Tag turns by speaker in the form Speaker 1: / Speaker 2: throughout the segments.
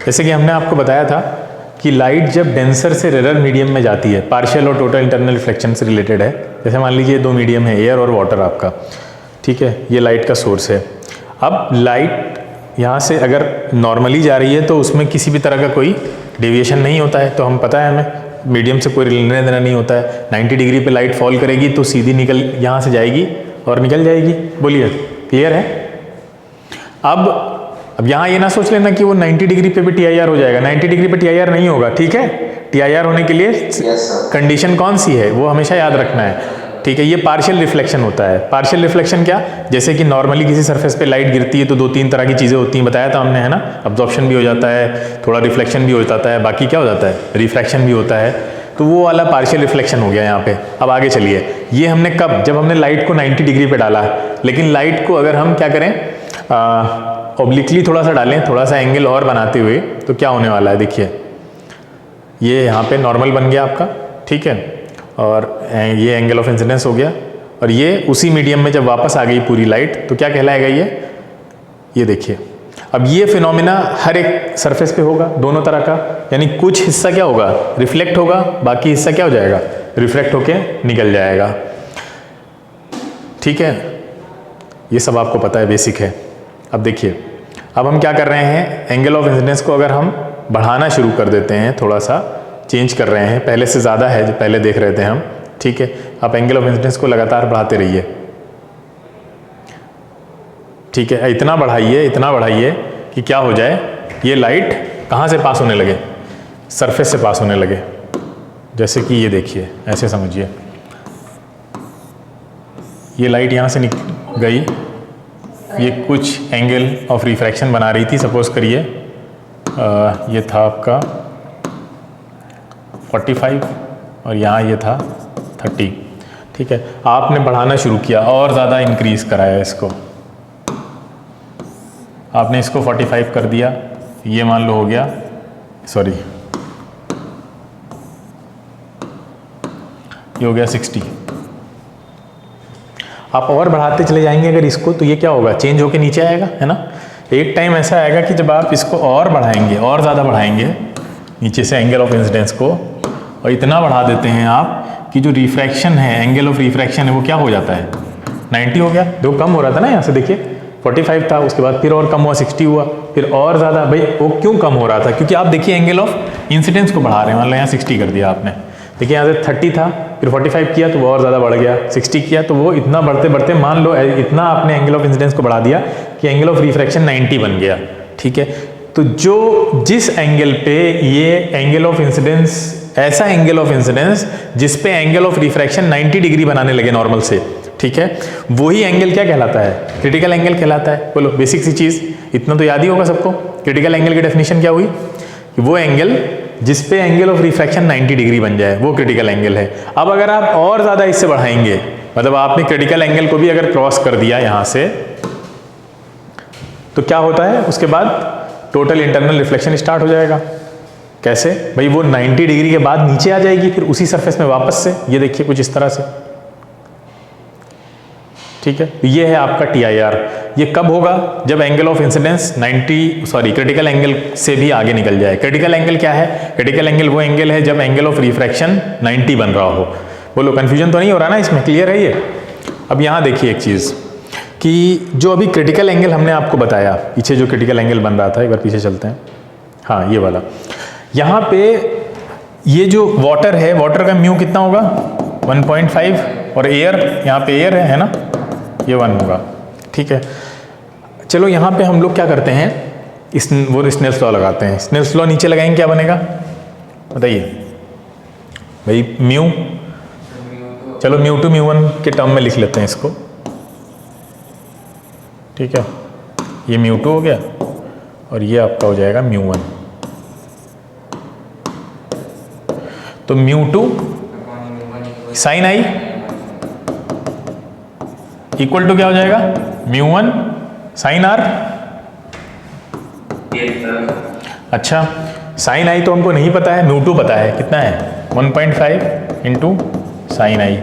Speaker 1: जैसे कि हमने आपको बताया था कि लाइट जब डेंसर से रेरर मीडियम में जाती है, पार्शियल और टोटल इंटरनल रिफ्लेक्शन से रिलेटेड है। जैसे मान लीजिए दो मीडियम है, एयर और वाटर आपका, ठीक है, ये लाइट का सोर्स है। अब लाइट यहाँ से अगर नॉर्मली जा रही है तो उसमें किसी भी तरह का कोई डेविएशन नहीं होता है, तो हम पता है हमें मीडियम से कोई लेना देना नहीं होता है। 90 डिग्री पे लाइट फॉल करेगी तो सीधी निकल यहाँ से जाएगी और निकल जाएगी। बोलिए, क्लियर है? अब यहाँ ये ना सोच लेना कि वो 90 डिग्री पे भी TIR हो जाएगा। 90 डिग्री पे TIR नहीं होगा, ठीक है। TIR होने के लिए कंडीशन कौन सी है वो हमेशा याद रखना है, ठीक है। ये पार्शियल रिफ्लेक्शन होता है। पार्शियल रिफ्लेक्शन क्या, जैसे कि नॉर्मली किसी सरफेस पे लाइट गिरती है तो दो तीन तरह की चीज़ें होती हैं, बताया था हमने, है ना। अब्जॉर्प्शन भी हो जाता है, थोड़ा रिफ्लेक्शन भी हो जाता है, बाकी क्या हो जाता है, रिफ्रैक्शन भी होता है। तो वो वाला पार्शियल रिफ्लेक्शन हो गया यहाँ पे। अब आगे चलिए, ये हमने कब, जब हमने लाइट को 90 डिग्री पे डाला। लेकिन लाइट को अगर हम क्या करें, ऑब्लिकली थोड़ा सा डालें, थोड़ा सा एंगल और बनाते हुए, तो क्या होने वाला है, देखिए ये यहाँ पे नॉर्मल बन गया आपका, ठीक है, और ये एंगल ऑफ इंसिडेंस हो गया। और ये उसी मीडियम में जब वापस आ गई पूरी लाइट तो क्या कहलाएगा ये देखिए। अब ये फिनोमिना हर एक सरफेस पे होगा, दोनों तरह का, यानी कुछ हिस्सा क्या होगा, रिफ्लेक्ट होगा, बाकी हिस्सा क्या हो जाएगा, रिफ्रैक्ट होके निकल जाएगा, ठीक है। ये सब आपको पता है, बेसिक है। अब देखिए, अब हम क्या कर रहे हैं, एंगल ऑफ इंसिडेंस को अगर हम बढ़ाना शुरू कर देते हैं, थोड़ा सा चेंज कर रहे हैं, पहले से ज़्यादा है जो पहले देख रहे थे हम, ठीक है। आप एंगल ऑफ इंसिडेंस को लगातार बढ़ाते रहिए, ठीक है। इतना बढ़ाइए कि क्या हो जाए, ये लाइट कहाँ से पास होने लगे, सरफेस से पास होने लगे। जैसे कि ये देखिए, ऐसे समझिए, ये लाइट यहाँ से गई, ये कुछ एंगल ऑफ रिफ्रैक्शन बना रही थी, सपोज करिए ये था आपका 45 और यहाँ ये था 30, ठीक है। आपने बढ़ाना शुरू किया और ज़्यादा इंक्रीज कराया इसको, आपने इसको 45 कर दिया, ये मान लो हो गया, सॉरी ये हो गया 60। आप और बढ़ाते चले जाएंगे अगर इसको, तो ये क्या होगा, चेंज होके नीचे आएगा, है ना। एक टाइम ऐसा आएगा कि जब आप इसको और बढ़ाएंगे, और ज़्यादा बढ़ाएंगे नीचे से एंगल ऑफ इंसिडेंस को, और इतना बढ़ा देते हैं आप कि जो रिफ्रैक्शन है, एंगल ऑफ रिफ्रैक्शन है, वो क्या हो जाता है, 90 हो गया। देखो कम हो रहा था ना, यहाँ से देखिए 45 था, उसके बाद फिर और कम हुआ, 60 हुआ, फिर और ज़्यादा। भाई वो क्यों कम हो रहा था, क्योंकि आप देखिए एंगल ऑफ इंसिडेंस को बढ़ा रहे हैं। मान लो यहाँ 60 कर दिया आपने, देखिए यहाँ से 30 था, फिर 45 किया तो वो और ज़्यादा बढ़ गया, 60 किया तो वो इतना बढ़ते बढ़ते, मान लो इतना आपने एंगल ऑफ इंसिडेंस को बढ़ा दिया कि एंगल ऑफ रिफ्रैक्शन 90 बन गया, ठीक है। तो जिस एंगल पे ये एंगल ऑफ इंसिडेंस, ऐसा एंगल ऑफ इंसिडेंस जिस पे एंगल ऑफ रिफ्रैक्शन 90 डिग्री बनाने लगे नॉर्मल से, ठीक है, वही एंगल क्या कहलाता है, क्रिटिकल एंगल कहलाता है। बोलो, बेसिक सी चीज़, इतना तो याद ही होगा सबको। क्रिटिकल एंगल की डेफिनेशन क्या हुई, कि वो एंगल जिस पे एंगल ऑफ रिफ्रैक्शन 90 डिग्री बन जाए, वो क्रिटिकल एंगल है। अब अगर आप और ज़्यादा इससे बढ़ाएंगे, मतलब आपने क्रिटिकल एंगल को भी अगर क्रॉस कर दिया यहाँ से, तो क्या होता है, उसके बाद टोटल इंटरनल रिफ्लेक्शन स्टार्ट हो जाएगा। कैसे भाई, वो 90 डिग्री के बाद नीचे आ जाएगी, फिर उसी सरफेस में वापस से, ये देखिए कुछ इस तरह से, ठीक है। ये है आपका TIR। ये कब होगा, जब angle of incidence critical angle से भी आगे निकल जाए। क्रिटिकल एंगल क्या है, क्रिटिकल एंगल वो एंगल है जब एंगल ऑफ रिफ्रैक्शन 90 बन रहा हो। बोलो, कंफ्यूजन तो नहीं हो रहा ना इसमें, क्लियर है ये। अब यहाँ देखिए एक चीज़, कि जो अभी क्रिटिकल एंगल हमने आपको बताया, पीछे जो क्रिटिकल एंगल बन रहा था, एक बार पीछे चलते हैं, हाँ ये वाला। यहाँ पे ये जो वाटर है, वाटर का म्यू कितना होगा, 1.5, और एयर, यहाँ पे एयर है ना, ये 1 होगा, ठीक है। चलो यहाँ पे हम लोग क्या करते हैं, वो स्नेल्स लॉ लगाते हैं। स्नेल्स लॉ नीचे लगाएंगे, क्या बनेगा बताइए भाई, म्यू, चलो μ2 μ1 के टर्म में लिख लेते हैं इसको, ठीक है। ये μ2 हो गया और ये आपका हो जाएगा μ1। तो μ2 साइन आई इक्वल टू क्या हो जाएगा, μ1 साइन आर। अच्छा, साइन आई तो हमको नहीं पता है, μ2 पता है, कितना है 1.5 into sine I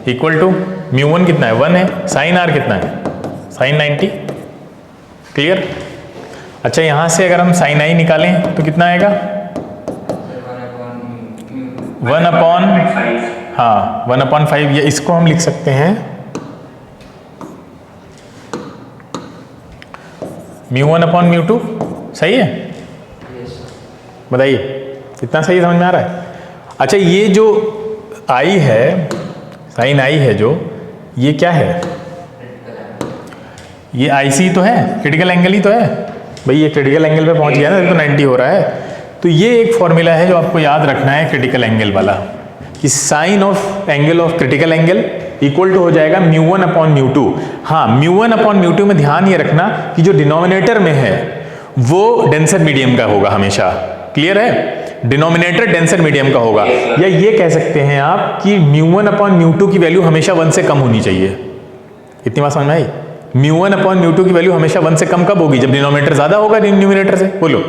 Speaker 1: equal to μ1 कितना है 1 है, साइन आर कितना है साइन 90। क्लियर। अच्छा यहाँ से अगर हम साइन आई निकालें तो कितना आएगा? 1/, हाँ 1/5, या इसको हम लिख सकते हैं μ1/μ2। सही है? बताइए इतना सही समझ में आ रहा है? अच्छा ये जो आई है, साइन आई है जो, ये क्या है? ये आईसी तो है, क्रिटिकल एंगल ही तो है भाई। ये क्रिटिकल एंगल पे पहुंच गया ना, तो 90 हो रहा है। तो ये एक फॉर्मूला है जो आपको याद रखना है क्रिटिकल एंगल वाला, कि sine of angle of critical angle equal to हो जाएगा μ1/μ2। हाँ, μ1/μ2 में ध्यान ये रखना कि जो डिनोमिनेटर में है वो डेंसर मीडियम का होगा हमेशा। क्लियर है? डिनोमिनेटर डेंसर मीडियम का होगा, या ये कह सकते हैं आप कि μ1/μ2 की वैल्यू हमेशा 1 से कम होनी चाहिए। इतनी बात समझ में आई? μ1/μ2 की वैल्यू हमेशा 1 से कम कब होगी? जब डिनोमिनेटर ज्यादा होगा न्यूमिनेटर से। बोलो,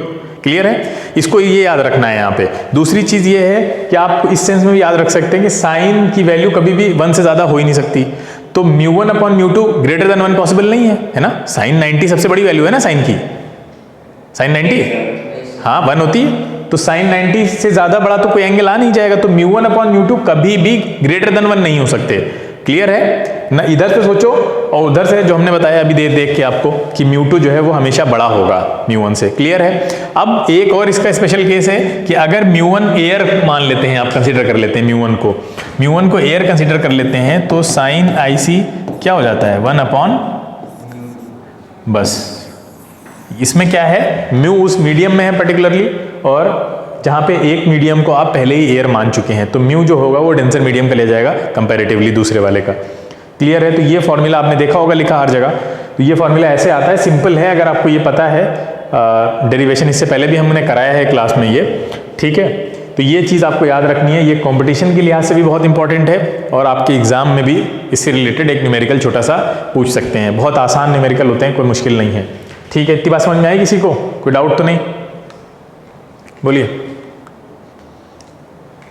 Speaker 1: क्लियर है? इसको ये याद रखना है यहाँ पे। दूसरी चीज ये है कि आप इस सेंस में भी याद रख सकते हैं कि साइन की वैल्यू कभी भी 1 से ज्यादा हो ही नहीं सकती। तो μ1/μ2 ग्रेटर देन 1 पॉसिबल नहीं है ना? साइन 90 सबसे बड़ी वैल्यू है ना साइन की। साइन 90 हाँ 1 होती है, तो साइन 90 से ज्यादा बड़ा तो कोई एंगल आ नहीं जाएगा। तो μ1/μ2 कभी भी ग्रेटर देन 1 नहीं हो सकते। क्लियर है ना? इधर से सोचो और उधर से जो हमने बताया अभी देख के आपको कि μ2 जो है वो हमेशा बड़ा होगा μ1 से। क्लियर है? अब एक और इसका स्पेशल केस है कि अगर μ1 एयर मान लेते हैं, आप कंसीडर कर लेते हैं μ1 को एयर कंसीडर कर लेते हैं, तो साइन आईसी क्या हो जाता है? 1/, बस इसमें क्या है, म्यू उस मीडियम में है पर्टिकुलरली, और जहां पे एक मीडियम को आप पहले ही एयर मान चुके हैं, तो म्यू जो होगा वो डेंसर मीडियम का ले जाएगा कंपैरेटिवली दूसरे वाले का। क्लियर है? तो ये फॉर्मूला आपने देखा होगा लिखा हर जगह। तो ये फॉर्मूला ऐसे आता है, सिंपल है। अगर आपको ये पता है, डेरिवेशन इससे पहले भी हमने कराया है क्लास में ये, ठीक है? तो ये चीज़ आपको याद रखनी है। ये कंपटीशन के लिहाज से भी बहुत इंपॉर्टेंट है, और आपके एग्जाम में भी इससे रिलेटेड एक न्यूमेरिकल छोटा सा पूछ सकते हैं। बहुत आसान न्यूमेरिकल होते हैं, कोई मुश्किल नहीं है। ठीक है? इतनी बात समझ में आई किसी को? कोई डाउट तो नहीं? बोलिए।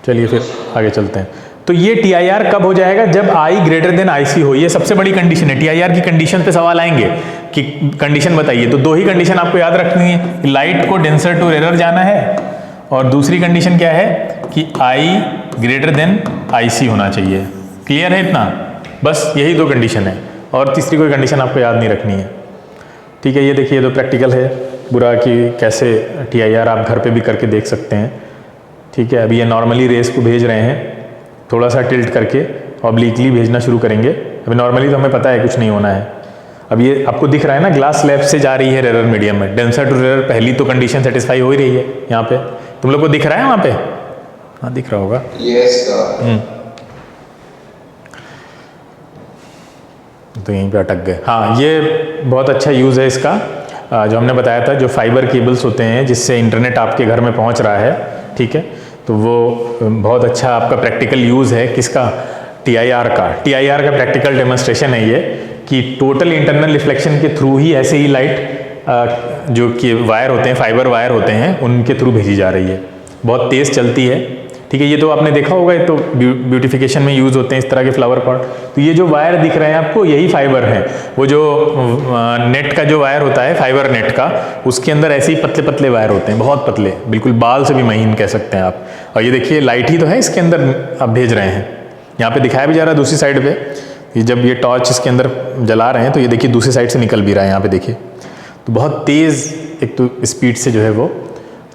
Speaker 1: चलिए फिर आगे चलते हैं। तो ये TIR कब हो जाएगा? जब I ग्रेटर देन IC हो। ये सबसे बड़ी कंडीशन है। TIR की कंडीशन पे सवाल आएंगे कि कंडीशन बताइए, तो दो ही कंडीशन आपको याद रखनी है, लाइट को डेंसर टू रेयर जाना है, और दूसरी कंडीशन क्या है कि I ग्रेटर देन IC होना चाहिए। क्लियर है इतना? बस यही दो कंडीशन है, और तीसरी कोई कंडीशन आपको याद नहीं रखनी है। ठीक है? ये देखिए तो प्रैक्टिकल है बुरा कि कैसे TIR आप घर पे भी करके देख सकते हैं। ठीक है? अभी ये नॉर्मली रेस को भेज रहे हैं, थोड़ा सा टिल्ट करके ऑब्लिकली भेजना शुरू करेंगे। अभी नॉर्मली तो हमें पता है कुछ नहीं होना है। अब ये आपको दिख रहा है ना, ग्लास स्लैब से जा रही है रेयर मीडियम में, डेंसर टू रेयर, पहली तो कंडीशन सेटिस्फाई हो ही रही है। यहाँ पे तुम लोग को दिख रहा है वहाँ पे? हाँ दिख रहा होगा। तो यहीं पे अटक गए। हाँ, ये बहुत अच्छा यूज़ है इसका, जो हमने बताया था, जो फाइबर केबल्स होते हैं जिससे इंटरनेट आपके घर में पहुंच रहा है। ठीक है? तो वो बहुत अच्छा आपका प्रैक्टिकल यूज़ है किसका? TIR का। TIR का प्रैक्टिकल डेमोन्स्ट्रेशन है ये, कि टोटल इंटरनल रिफ्लेक्शन के थ्रू ही ऐसे ही लाइट जो कि वायर होते हैं, फाइबर वायर होते हैं, उनके थ्रू भेजी जा रही है। बहुत तेज़ चलती है। ठीक है? ये तो आपने देखा होगा, ये तो ब्यूटिफिकेशन में यूज़ होते हैं इस तरह के फ्लावर पॉट। तो ये जो वायर दिख रहे हैं आपको, यही फाइबर हैं। वो जो नेट का जो वायर होता है, फाइबर नेट का, उसके अंदर ऐसे ही पतले पतले वायर होते हैं, बहुत पतले, बिल्कुल बाल से भी महीन कह सकते हैं आप। और ये देखिए लाइट ही तो है इसके अंदर आप भेज रहे हैं। यहाँ पे दिखाया भी जा रहा है दूसरी साइड पे, ये जब ये टॉर्च इसके अंदर जला रहे हैं तो ये देखिए दूसरी साइड से निकल भी रहा है। यहाँ पे देखिए, तो बहुत तेज़ एक तो स्पीड से जो है वो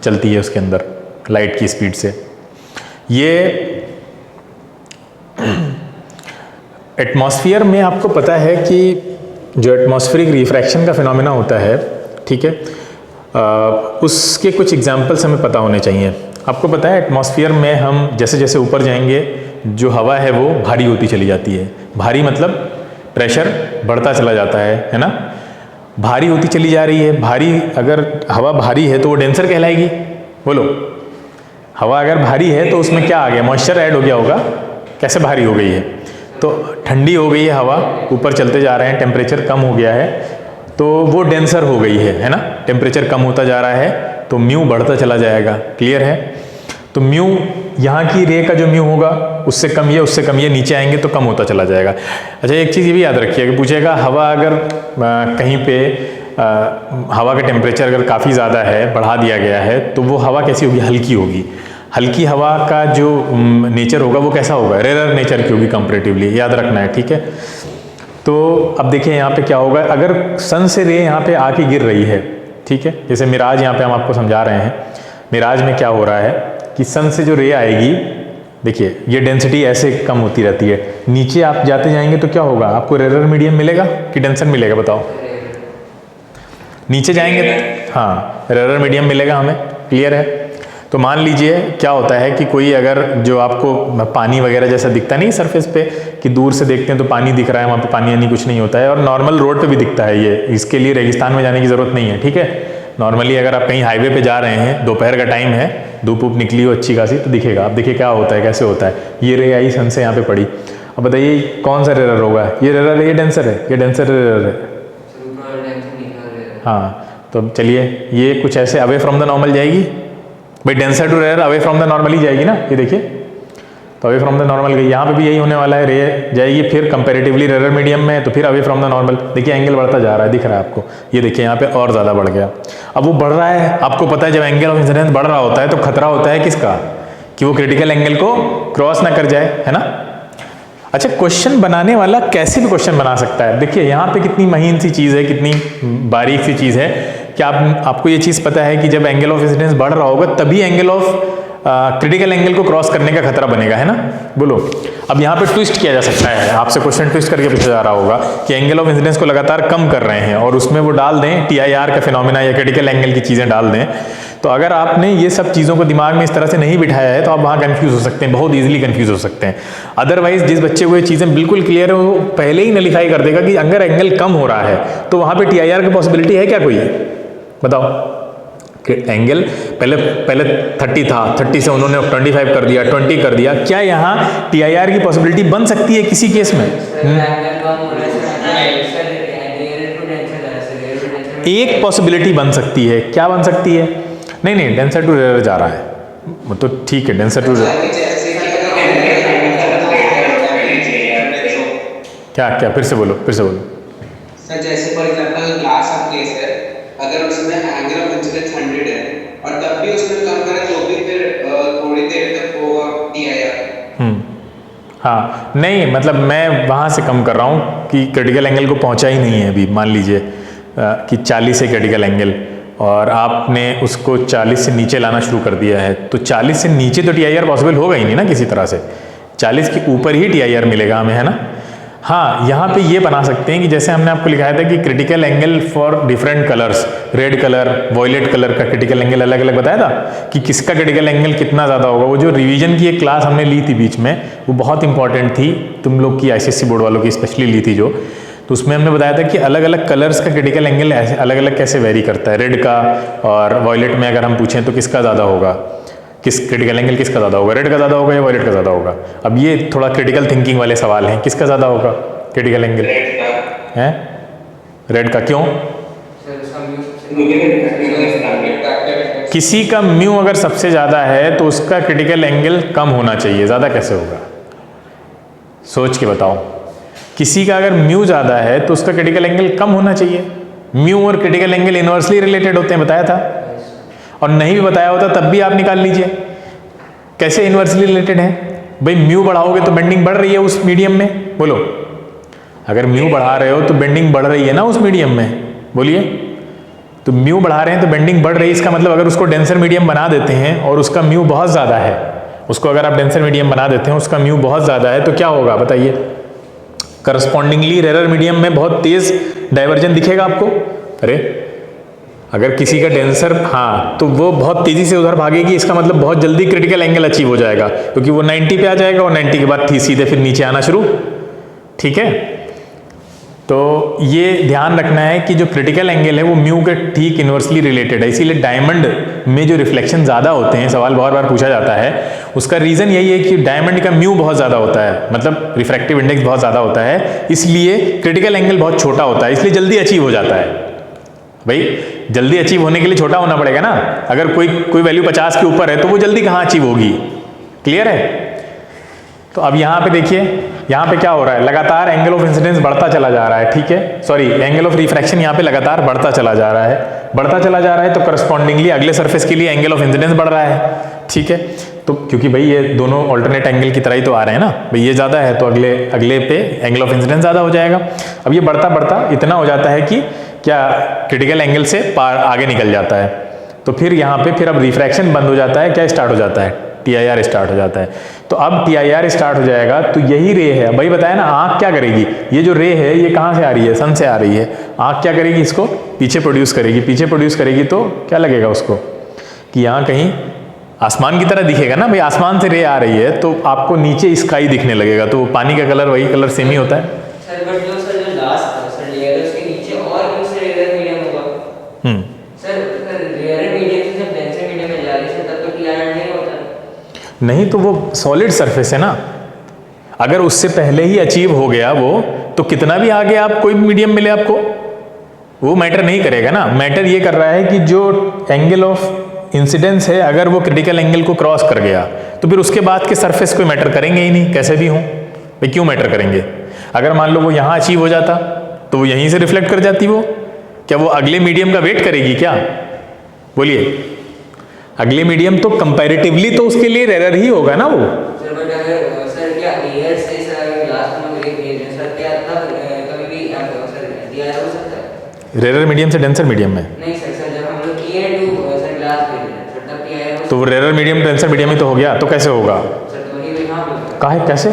Speaker 1: चलती है उसके अंदर, लाइट की स्पीड से। ये एटमॉस्फेयर में आपको पता है कि जो एटमॉस्फेरिक रिफ्रैक्शन का फिनोमेना होता है, ठीक है, उसके कुछ एग्जांपल्स हमें पता होने चाहिए। आपको पता है एटमॉस्फेयर में हम जैसे जैसे ऊपर जाएंगे जो हवा है वो भारी होती चली जाती है। भारी मतलब प्रेशर बढ़ता चला जाता है ना? भारी होती चली जा रही है। भारी, अगर हवा भारी है तो वो डेंसर कहलाएगी। बोलो, हवा अगर भारी है तो उसमें क्या आ गया? मॉइस्चर ऐड हो गया होगा। कैसे भारी हो गई है? तो ठंडी हो गई है हवा, ऊपर चलते जा रहे हैं, टेम्परेचर कम हो गया है, तो वो डेंसर हो गई है ना? टेम्परेचर कम होता जा रहा है तो म्यू बढ़ता चला जाएगा। क्लियर है? तो म्यू, यहाँ की रे का जो म्यू होगा उससे कम ये, उससे कम ये, नीचे आएंगे तो कम होता चला जाएगा। अच्छा, एक चीज़ ये भी याद रखिए कि पूछेगा हवा अगर कहीं पे हवा का टेम्परेचर अगर काफ़ी ज़्यादा है, बढ़ा दिया गया है, तो वो हवा कैसी होगी, हल्की होगी। हल्की हवा का जो नेचर होगा वो कैसा होगा, रेयर नेचर की होगी कंपैरेटिवली, याद रखना है, ठीक है। तो अब देखिए यहाँ पे क्या होगा, अगर सन से रे यहाँ पे आके गिर रही है, ठीक है, जैसे मिराज यहाँ पे हम आपको समझा रहे हैं, मिराज में क्या हो रहा है कि सन से जो रे आएगी, देखिए ये डेंसिटी ऐसे कम होती रहती है, नीचे आप जाते जाएंगे तो क्या होगा, आपको रेयर मीडियम मिलेगा कि डेंसर मिलेगा, बताओ। नीचे जाएंगे, हाँ, रेयर मीडियम मिलेगा हमें, क्लियर है। तो मान लीजिए क्या होता है कि कोई अगर जो आपको पानी वगैरह जैसा दिखता नहीं सरफेस पे, कि दूर से देखते हैं तो पानी दिख रहा है, वहाँ पे पानी यानी कुछ नहीं होता है, और नॉर्मल रोड पे भी दिखता है ये, इसके लिए रेगिस्तान में जाने की ज़रूरत नहीं है, ठीक है। नॉर्मली अगर आप कहीं हाईवे पे जा रहे हैं, दोपहर का टाइम है, धूप वूप निकली हो अच्छी खासी, तो दिखेगा। आप देखिए क्या होता है, कैसे होता है, ये रे आई सन से यहाँ पे पड़ी, अब बताइए कौन सा रेयर होगा, ये रेयर है, ये डेंसर है, ये डेंसर रेयर है, हाँ। तो चलिए ये कुछ ऐसे अवे फ्रॉम द नॉर्मल जाएगी भाई, denser to rare away from the normal ही जाएगी ना, ये देखिए, तो अवे फ्रॉम द नॉर्मल गई, यहाँ पे भी यही होने वाला है, रे जाएगी, फिर कंपैरेटिवली रेयर मीडियम में, तो फिर अवे फ्रॉम द नॉर्मल, देखिए एंगल बढ़ता जा रहा है, दिख रहा है आपको, ये देखिए यहाँ पे और ज़्यादा बढ़ गया। अब वो बढ़ रहा है, आपको पता है जब एंगल ऑफ इंसिडेंस बढ़ रहा होता है तो खतरा होता है किसका, कि वो क्रिटिकल एंगल को क्रॉस ना कर जाए, है ना। अच्छा, क्वेश्चन बनाने वाला कैसे भी क्वेश्चन बना सकता है, देखिए यहाँ पे कितनी महीन सी चीज़ है, कितनी बारीक सी चीज़ है कि आपको ये चीज़ पता है कि जब एंगल ऑफ इंसिडेंस बढ़ रहा होगा तभी एंगल ऑफ क्रिटिकल एंगल को क्रॉस करने का खतरा बनेगा, है ना। बोलो, अब यहाँ पे ट्विस्ट किया जा सकता है, आपसे क्वेश्चन ट्विस्ट करके पूछा जा रहा होगा कि एंगल ऑफ इंसिडेंस को लगातार कम कर रहे हैं और उसमें वो डाल दें TIR का फिनोमिना या क्रिटिकल एंगल की चीज़ें डाल दें। तो अगर आपने ये सब चीज़ों को दिमाग में इस तरह से नहीं बिठाया है तो आप वहाँ कंफ्यूज हो सकते हैं, बहुत ईजिली कंफ्यूज हो सकते हैं। अदरवाइज जिस बच्चे को ये चीज़ें बिल्कुल क्लियर है, वो पहले ही नलिफाई कर देगा कि अगर एंगल कम हो रहा है तो वहाँ पे TIR की पॉसिबिलिटी है क्या कोई, बताओ। कि एंगल पहले 30 था, 30 से उन्होंने 25 कर दिया, 20 कर दिया, क्या यहाँ TIR की पॉसिबिलिटी बन सकती है किसी केस में? एक पॉसिबिलिटी बन सकती है, क्या बन सकती है? नहीं, डेंसर टू रेयर जा रहा है, तो ठीक है, डेंसर टू रेयर क्या फिर से बोलो
Speaker 2: सर। जैसे for example glass of case है, अगर उसमें एंगल ऑफ इंसिडेंस 100 है और तब भी उसमें कम करे तो भी फिर थोड़ी देर तक होगा TIR।
Speaker 1: हाँ, नहीं मतलब मैं वहाँ से कम कर रहा हूँ कि क्रिटिकल एंगल को पहुँचा ही नहीं है अभी। मान लीजिए कि 40 है क्रिटिकल एंगल और आपने उसको 40 से नीचे लाना शुरू कर दिया है, तो 40 से नीचे तो TIR पॉसिबल होगा ही नहीं ना किसी तरह से, 40 के ऊपर ही TIR मिलेगा हमें, है ना। हाँ, यहाँ पे ये बना सकते हैं कि जैसे हमने आपको लिखाया था कि critical angle for different colours, red colour, violet colour का क्रिटिकल एंगल अलग अलग बताया था कि किसका क्रिटिकल एंगल कितना ज़्यादा होगा। वो जो रिवीजन की एक क्लास हमने ली थी बीच में, वो बहुत इंपॉर्टेंट थी, तुम लोग की ICSE बोर्ड वालों की स्पेशली ली थी जो, तो उसमें हमने बताया था कि अलग अलग कलर्स का क्रिटिकल एंगल ऐसे अलग अलग कैसे वेरी करता है। रेड का और वॉयलेट में अगर हम पूछें तो किसका ज़्यादा होगा, किस क्रिटिकल एंगल किसका ज़्यादा होगा, रेड का ज़्यादा होगा या वॉयलेट का ज़्यादा होगा। अब ये थोड़ा क्रिटिकल थिंकिंग वाले सवाल हैं, किसका ज़्यादा होगा क्रिटिकल एंगल? है रेड का, क्यों? किसी का म्यू अगर सबसे ज़्यादा है तो उसका क्रिटिकल एंगल कम होना चाहिए, ज़्यादा कैसे होगा? सोच के बताओ। किसी का अगर म्यू ज़्यादा है तो उसका क्रिटिकल एंगल कम होना चाहिए। म्यू और क्रिटिकल एंगल इनवर्सली रिलेटेड होते हैं, बताया था। और नहीं भी बताया होता तब भी आप निकाल लीजिए कैसे इनवर्सली रिलेटेड है। भाई म्यू बढ़ाओगे तो बेंडिंग बढ़ रही है उस मीडियम में, बोलो। अगर म्यू बढ़ा रहे हो तो बेंडिंग बढ़ रही है ना उस मीडियम में, बोलिए। तो म्यू बढ़ा रहे हैं तो बेंडिंग बढ़ रही है, इसका मतलब अगर उसको डेंसर मीडियम बना देते हैं और उसका म्यू बहुत ज़्यादा है, उसको अगर आप डेंसर मीडियम बना देते हैं, उसका म्यू बहुत ज़्यादा है, तो क्या होगा बताइए? करस्पॉन्डिंगली रेयर मीडियम में बहुत तेज डाइवर्जन दिखेगा आपको। अरे अगर किसी का डेंसर, हाँ, तो वो बहुत तेजी से उधर भागेगी, इसका मतलब बहुत जल्दी क्रिटिकल एंगल अचीव हो जाएगा, क्योंकि वो 90 पे आ जाएगा और 90 के बाद सीधे फिर नीचे आना शुरू। ठीक है, तो ये ध्यान रखना है कि जो क्रिटिकल एंगल है वो म्यू के ठीक इन्वर्सली रिलेटेड है। इसीलिए डायमंड में जो रिफ्लेक्शन ज़्यादा होते हैं, सवाल बहुत बार पूछा जाता है, उसका रीज़न यही है कि डायमंड का म्यू बहुत ज़्यादा होता है, मतलब रिफ्रैक्टिव इंडेक्स बहुत ज़्यादा होता है, इसलिए क्रिटिकल एंगल बहुत छोटा होता है, इसलिए जल्दी अचीव हो जाता है। भाई जल्दी अचीव होने के लिए छोटा होना पड़ेगा ना। अगर कोई वैल्यू 50 के ऊपर है तो वो जल्दी कहाँ अचीव होगी? क्लियर है? तो अब यहाँ पे देखिए, यहाँ पे क्या हो रहा है, लगातार एंगल ऑफ इंसिडेंस बढ़ता चला जा रहा है, ठीक है, सॉरी एंगल ऑफ रिफ्रैक्शन यहाँ पे लगातार बढ़ता चला जा रहा है, बढ़ता चला जा रहा है, तो करस्पॉन्डिंगली अगले सरफेस के लिए एंगल ऑफ इंसिडेंस बढ़ रहा है, ठीक है। तो क्योंकि भाई ये दोनों ऑल्टरनेट एंगल की तरह ही तो आ रहे हैं ना, भाई ये ज़्यादा है तो अगले पे एंगल ऑफ इंसिडेंस ज़्यादा हो जाएगा। अब ये बढ़ता बढ़ता इतना हो जाता है कि क्या क्रिटिकल एंगल से पार आगे निकल जाता है, तो फिर यहाँ पे फिर अब रिफ्रैक्शन बंद हो जाता है, क्या स्टार्ट हो जाता है, TIR स्टार्ट हो जाता है। तो अब TIR स्टार्ट हो जाएगा, तो यही रे है, भाई बताया ना, आँख क्या करेगी, ये जो रे है ये कहाँ से आ रही है, सन से आ रही है, आँख क्या करेगी, इसको पीछे प्रोड्यूस करेगी, पीछे प्रोड्यूस करेगी तो क्या लगेगा उसको कि यहाँ कहीं आसमान की तरह दिखेगा ना, भाई आसमान से रे आ रही है तो आपको नीचे स्काई दिखने लगेगा, तो पानी का कलर वही कलर सेम ही होता है।
Speaker 3: सर बट जो लास्ट लेयर है उसके नीचे और कौन सा रेयर मीडियम होगा? सर रेयर मीडियम से जब डेंसर मीडियम में जा रही है तब तो TIR नहीं होता। नहीं
Speaker 1: तो वो सॉलिड सरफेस है ना, अगर उससे पहले ही अचीव हो गया वो, तो कितना भी आगे आप कोई मीडियम मिले आपको वो मैटर नहीं करेगा ना। मैटर ये कर रहा है कि जो एंगल ऑफ इंसिडेंस है अगर वो क्रिटिकल एंगल को क्रॉस कर गया तो फिर उसके बाद के सरफेस कोई मैटर करेंगे ही नहीं, कैसे भी हों भाई, क्यों मैटर करेंगे। अगर मान लो वो यहाँ अचीव हो जाता तो वो यहीं से रिफ्लेक्ट कर जाती, वो क्या वो अगले मीडियम का वेट करेगी क्या, बोलिए। अगले मीडियम तो कंपैरेटिवली तो उसके लिए रेयर ही होगा ना वो।
Speaker 3: सर बट अगर सर क्या एयर से सर लास्ट में सर क्या तब कभी भी सर TIR हो सकता है
Speaker 1: रेयर मीडियम से डेंसर मीडियम में?
Speaker 3: नहीं सर, सर जब हम लोग एयर टू सर ग्लास पे सर तब TIR हो,
Speaker 1: तो वो रेयर मीडियम डेंसर मीडियम ही तो हो गया, तो कैसे होगा
Speaker 3: सर तो वही यहाँ पे
Speaker 1: काहे कैसे,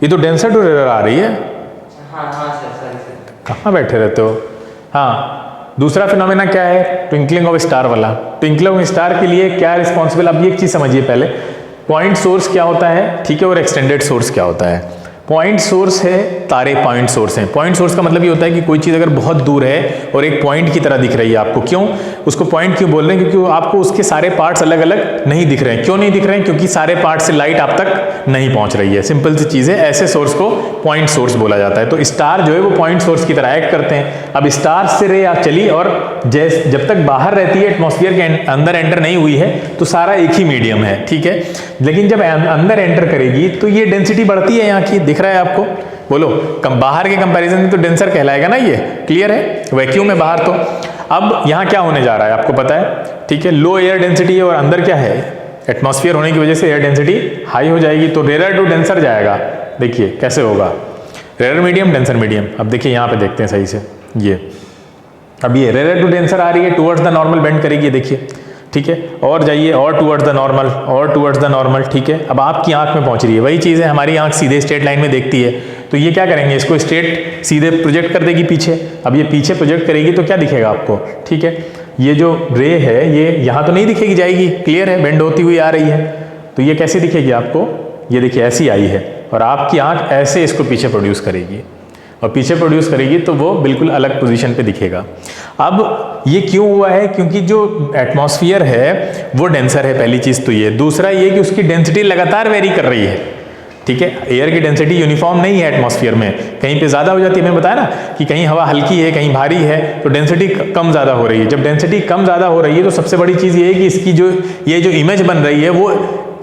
Speaker 1: ये तो डेंसर टू रेयर आ रही है।
Speaker 3: हाँ हाँ सर सर
Speaker 1: कहाँ बैठे रहते हो। हाँ, दूसरा फिनोमेना क्या है, ट्विंकलिंग ऑफ स्टार वाला। ट्विंकलिंग ऑफ स्टार के लिए क्या रिस्पॉन्सिबल, अब ये एक चीज समझिए पहले, पॉइंट सोर्स क्या होता है, ठीक है, और एक्सटेंडेड सोर्स क्या होता है। पॉइंट सोर्स है, तारे पॉइंट सोर्स हैं। पॉइंट सोर्स का मतलब ये होता है कि कोई चीज़ अगर बहुत दूर है और एक पॉइंट की तरह दिख रही है आपको, क्यों उसको पॉइंट क्यों बोल रहे हैं, क्योंकि आपको उसके सारे पार्ट्स अलग अलग नहीं दिख रहे हैं। क्यों नहीं दिख रहे हैं, क्योंकि सारे पार्ट से लाइट आप तक नहीं पहुंच रही है, सिंपल सी चीज़ है। ऐसे सोर्स को पॉइंट सोर्स बोला जाता है। तो स्टार जो है वो पॉइंट सोर्स की तरह एक्ट करते हैं। अब स्टार से रे आप चली और जब तक बाहर रहती है, एटमॉस्फेयर के अंदर एंटर नहीं हुई है, तो सारा एक ही मीडियम है, ठीक है। लेकिन जब अंदर एंटर करेगी तो ये डेंसिटी बढ़ती है, यहाँ की दिख रहा है आपको, बोलो बाहर के कंपैरिजन में तो डेंसर कहलाएगा ना, ये क्लियर है, वैक्यूम में बाहर। तो अब यहाँ क्या होने जा रहा है आपको पता है, ठीक है, लो एयर डेंसिटी है और अंदर क्या है, एटमॉस्फेयर होने की वजह से एयर डेंसिटी हाई हो जाएगी, तो रेयर टू डेंसर जाएगा। देखिए कैसे होगा, रेयर मीडियम डेंसर मीडियम। अब देखिए यहाँ पे देखते हैं सही से, ये अब ये रेयर टू डेंसर आ रही है, टुवर्ड्स द नॉर्मल बेंड करेगी, देखिए, ठीक है, और जाइए और टुवर्ड्स द नॉर्मल, और टुवर्ड्स द नॉर्मल, ठीक है। अब आपकी आंख में पहुंच रही है, वही चीज़ है, हमारी आंख सीधे स्ट्रेट लाइन में देखती है, तो ये क्या करेंगे, इसको स्ट्रेट सीधे प्रोजेक्ट कर देगी पीछे। अब ये पीछे प्रोजेक्ट करेगी तो क्या दिखेगा आपको, ठीक है, ये जो रे है ये यहाँ तो नहीं दिखेगी, जाएगी, क्लियर है, बेंड होती हुई आ रही है, तो ये कैसे दिखेगी आपको, ये देखिए ऐसी आई है, और आपकी आंख ऐसे इसको पीछे प्रोड्यूस करेगी, और पीछे प्रोड्यूस करेगी तो वो बिल्कुल अलग पोजीशन पे दिखेगा। अब ये क्यों हुआ है, क्योंकि जो एटमॉस्फेयर है वो डेंसर है, पहली चीज़ तो ये। दूसरा ये कि उसकी डेंसिटी लगातार वेरी कर रही है, ठीक है, एयर की डेंसिटी यूनिफॉर्म नहीं है एटमॉस्फेयर में, कहीं पे ज़्यादा हो जाती है, मैंने बताया ना कि कहीं हवा हल्की है कहीं भारी है, तो डेंसिटी कम ज़्यादा हो रही है। जब डेंसिटी कम ज़्यादा हो रही है तो सबसे बड़ी चीज़ ये है कि इसकी जो ये जो इमेज बन रही है वो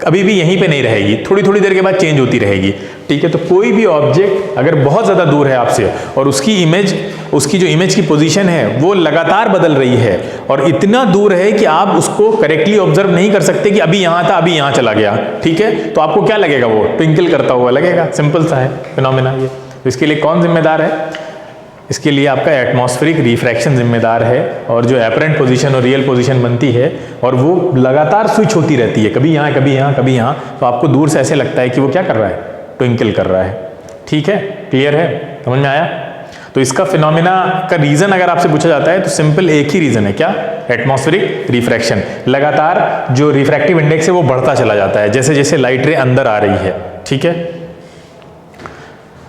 Speaker 1: कभी भी यहीं पे नहीं रहेगी, थोड़ी थोड़ी देर के बाद चेंज होती रहेगी, ठीक है। तो कोई भी ऑब्जेक्ट अगर बहुत ज़्यादा दूर है आपसे और उसकी जो इमेज की पोजीशन है वो लगातार बदल रही है और इतना दूर है कि आप उसको करेक्टली ऑब्जर्व नहीं कर सकते कि अभी यहाँ था अभी यहाँ चला गया, ठीक है, तो आपको क्या लगेगा, वो ट्विंकल करता हुआ लगेगा, सिंपल सा है फिनोमेना ये। तो इसके लिए कौन जिम्मेदार है, इसके लिए आपका एटमॉस्फेरिक रिफ्रैक्शन जिम्मेदार है, और जो एपरेंट पोजीशन और रियल पोजीशन बनती है और वो लगातार स्विच होती रहती है, कभी यहाँ कभी यहाँ कभी यहाँ, तो आपको दूर से ऐसे लगता है कि वो क्या कर रहा है, ट्विंकल कर रहा है, ठीक है, क्लियर है, समझ में आया। तो इसका फिनोमेना का रीजन अगर आपसे पूछा जाता है तो सिंपल एक ही रीजन है, क्या, एटमॉस्फेरिक रिफ्रैक्शन। लगातार जो रिफ्रैक्टिव इंडेक्स है वो बढ़ता चला जाता है जैसे जैसे लाइट रे अंदर आ रही है, ठीक है।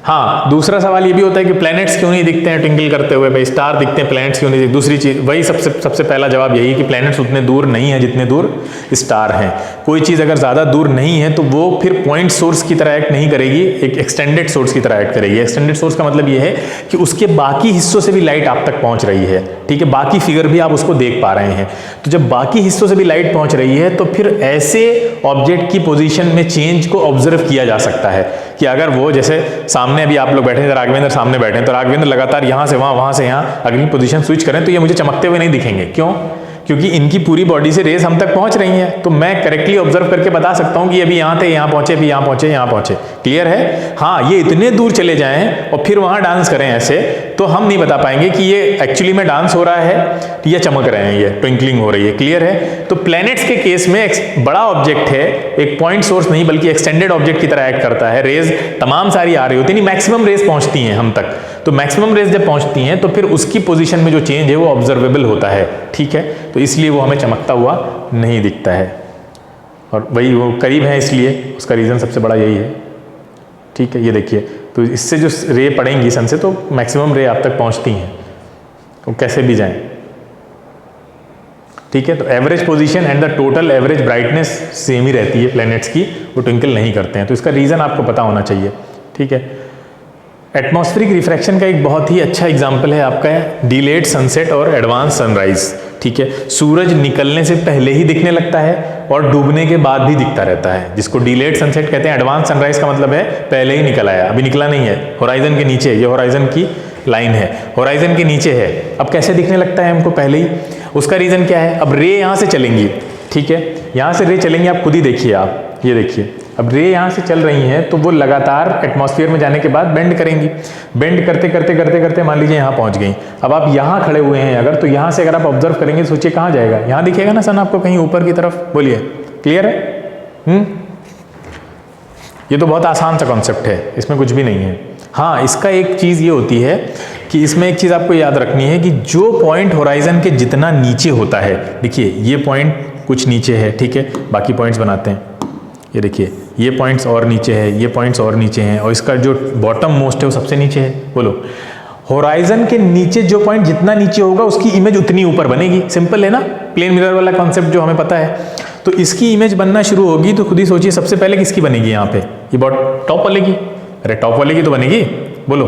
Speaker 1: हाँ, दूसरा सवाल ये भी होता है कि प्लैनेट्स क्यों नहीं दिखते हैं ट्विंकल करते हुए, भाई स्टार दिखते हैं, प्लैनेट्स क्यों नहीं दिखते। दूसरी चीज़ वही सबसे पहला जवाब यही है कि प्लैनेट्स उतने दूर नहीं है जितने दूर स्टार हैं। कोई चीज़ अगर ज़्यादा दूर नहीं है तो वो फिर पॉइंट सोर्स की तरह एक्ट नहीं करेगी, एक एक्सटेंडेड सोर्स की तरह एक्ट करेगी। एक्सटेंडेड सोर्स का मतलब ये है कि उसके बाकी हिस्सों से भी लाइट आप तक पहुँच रही है, ठीक है, बाकी फिगर भी आप उसको देख पा रहे हैं। तो जब बाकी हिस्सों से भी लाइट पहुँच रही है तो फिर ऐसे ऑब्जेक्ट की पोजीशन में चेंज को ऑब्जर्व किया जा सकता है कि अगर वो जैसे सामने अभी आप लोग बैठे हैं, राघवेंद्र सामने बैठे हैं, तो राघवेंद्र लगातार यहाँ से वहाँ से यहाँ अगली पोजीशन स्विच करें तो ये मुझे चमकते हुए नहीं दिखेंगे। क्यों? क्योंकि इनकी पूरी बॉडी से रेस हम तक पहुंच रही हैं, तो मैं करेक्टली ऑब्जर्व करके बता सकता हूं कि अभी यहाँ थे, यहाँ पहुंचे, अभी यहाँ पहुंचे, यहाँ पहुंचे। क्लियर है? हाँ, ये इतने दूर चले जाएं और फिर वहां डांस करें ऐसे, तो हम नहीं बता पाएंगे कि ये एक्चुअली में डांस हो रहा है या चमक रहे हैं, ये ट्विंकलिंग हो रही है। क्लियर है? तो प्लैनेट्स के केस में एक बड़ा ऑब्जेक्ट है, एक पॉइंट सोर्स नहीं बल्कि एक्सटेंडेड ऑब्जेक्ट की तरह एक्ट करता है। रेज तमाम सारी आ रही होती है, मैक्सिमम रेज पहुंचती हैं हम तक, तो मैक्सिमम रेज जब पहुंचती हैं तो फिर उसकी पोजीशन में जो चेंज है वो ऑब्जर्वेबल होता है। ठीक है, तो इसलिए वो हमें चमकता हुआ नहीं दिखता है, और वही वो करीब है इसलिए उसका रीज़न सबसे बड़ा यही है। ठीक है, ये देखिए, तो इससे जो रे पड़ेंगी सन से तो मैक्सिमम रे आप तक पहुंचती हैं, वो कैसे भी जाएं। ठीक है, तो average position and the total average brightness same ही रहती है प्लैनेट्स की, वो ट्विंकल नहीं करते हैं, तो इसका रीज़न आपको पता होना चाहिए। ठीक है, एटमॉस्फेरिक रिफ्रैक्शन का एक बहुत ही अच्छा एग्जाम्पल है आपका डिलेड सनसेट और एडवांस सनराइज। ठीक है, सूरज निकलने से पहले ही दिखने लगता है और डूबने के बाद भी दिखता रहता है, जिसको डिलेड सनसेट कहते हैं। एडवांस सनराइज का मतलब है पहले ही निकल आया, अभी निकला नहीं है, होराइजन के नीचे, ये होराइजन की लाइन है, होराइजन के नीचे है। अब कैसे दिखने लगता है हमको पहले ही? उसका रीज़न क्या है? अब रे यहाँ से चलेंगी, ठीक है, यहाँ से रे चलेंगी, आप खुद ही देखिए, आप ये देखिए, अब रे यहाँ से चल रही हैं तो वो लगातार एटमॉस्फेयर में जाने के बाद बेंड करेंगी, बेंड करते करते करते करते मान लीजिए यहाँ पहुँच गई। अब आप यहाँ खड़े हुए हैं अगर, तो यहाँ से अगर आप ऑब्जर्व करेंगे तो सोचिए कहाँ जाएगा? यहाँ दिखेगा ना सन आपको, कहीं ऊपर की तरफ। बोलिए, क्लियर है? ये तो बहुत आसान सा कॉन्सेप्ट है, इसमें कुछ भी नहीं है। हाँ, इसका एक चीज़ ये होती है कि इसमें एक चीज़ आपको याद रखनी है कि जो पॉइंट होराइजन के जितना नीचे होता है, देखिए ये पॉइंट कुछ नीचे है, ठीक है, बाकी पॉइंट्स बनाते हैं, ये देखिए ये पॉइंट्स और नीचे है, ये पॉइंट्स और नीचे हैं, और इसका जो बॉटम मोस्ट है वो सबसे नीचे है। बोलो, होराइजन के नीचे जो पॉइंट जितना नीचे होगा उसकी इमेज उतनी ऊपर बनेगी। सिंपल है ना, प्लेन मिरर वाला कॉन्सेप्ट जो हमें पता है। तो इसकी इमेज बनना शुरू होगी तो खुद ही सोचिए सबसे पहले किसकी बनेगी यहाँ पे? ये टॉप वाले की, अरे टॉप वाले की तो बनेगी। बोलो,